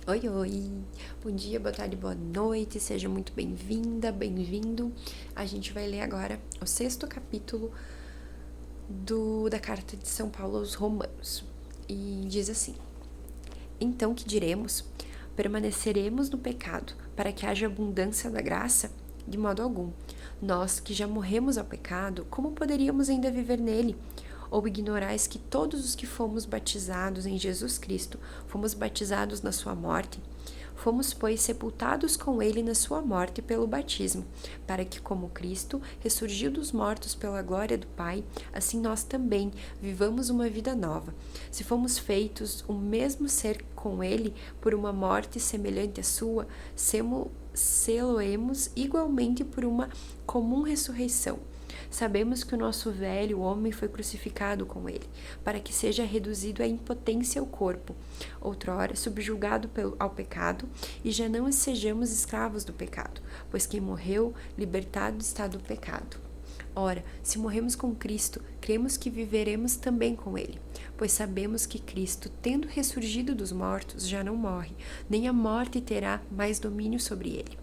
Oi, oi! Bom dia, boa tarde, boa noite, seja muito bem-vinda, bem-vindo. A gente vai ler agora o 6º capítulo da carta de São Paulo aos Romanos. E diz assim: Então que diremos? Permaneceremos no pecado para que haja abundância da graça? De modo algum. Nós que já morremos ao pecado, como poderíamos ainda viver nele? Ou ignorais que todos os que fomos batizados em Jesus Cristo, fomos batizados na sua morte? Fomos, pois, sepultados com ele na sua morte pelo batismo, para que, como Cristo ressurgiu dos mortos pela glória do Pai, assim nós também vivamos uma vida nova. Se fomos feitos o mesmo ser com ele por uma morte semelhante à sua, selo-emos igualmente por uma comum ressurreição. Sabemos que o nosso velho homem foi crucificado com ele, para que seja reduzido à impotência o corpo, outrora subjugado ao pecado, e já não sejamos escravos do pecado, pois quem morreu, libertado está do pecado. Ora, se morremos com Cristo, cremos que viveremos também com ele, pois sabemos que Cristo, tendo ressurgido dos mortos, já não morre, nem a morte terá mais domínio sobre ele.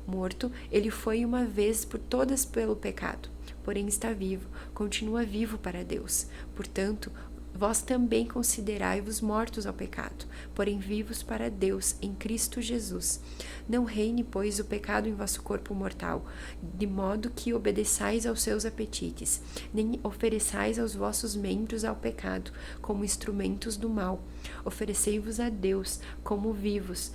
Morto, ele foi uma vez por todas pelo pecado, porém está vivo, continua vivo para Deus. Portanto, vós também considerai-vos mortos ao pecado, porém vivos para Deus em Cristo Jesus. Não reine, pois, o pecado em vosso corpo mortal, de modo que obedeçais aos seus apetites, nem ofereçais aos vossos membros ao pecado, como instrumentos do mal. Oferecei-vos a Deus como vivos,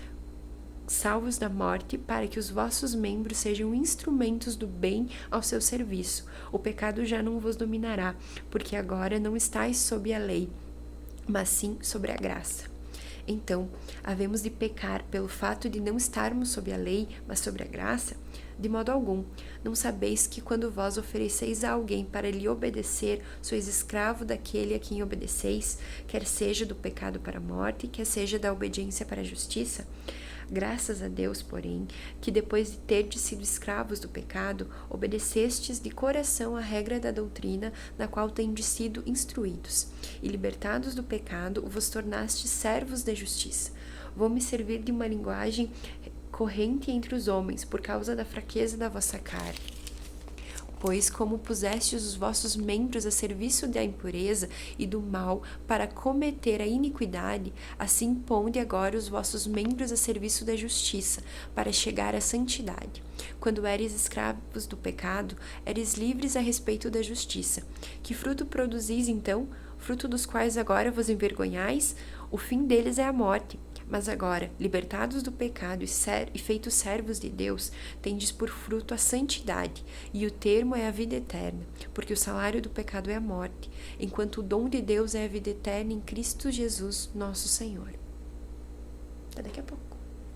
salvos da morte, para que os vossos membros sejam instrumentos do bem ao seu serviço. O pecado já não vos dominará, porque agora não estáis sob a lei, mas sim sobre a graça. Então, havemos de pecar pelo fato de não estarmos sob a lei, mas sobre a graça? De modo algum. Não sabeis que quando vós ofereceis a alguém para lhe obedecer, sois escravo daquele a quem obedeceis, quer seja do pecado para a morte, quer seja da obediência para a justiça? Graças a Deus, porém, que depois de terdes sido escravos do pecado, obedecestes de coração a regra da doutrina na qual tendes sido instruídos, e libertados do pecado, vos tornastes servos da justiça. Vou-me servir de uma linguagem corrente entre os homens, por causa da fraqueza da vossa carne. Pois como pusestes os vossos membros a serviço da impureza e do mal para cometer a iniquidade, assim ponde agora os vossos membros a serviço da justiça, para chegar à santidade. Quando eres escravos do pecado, eres livres a respeito da justiça. Que fruto produzis então? Fruto dos quais agora vos envergonhais? O fim deles é a morte. Mas agora, libertados do pecado e feitos servos de Deus, tendes por fruto a santidade, e o termo é a vida eterna, porque o salário do pecado é a morte, enquanto o dom de Deus é a vida eterna em Cristo Jesus, nosso Senhor. Até daqui a pouco.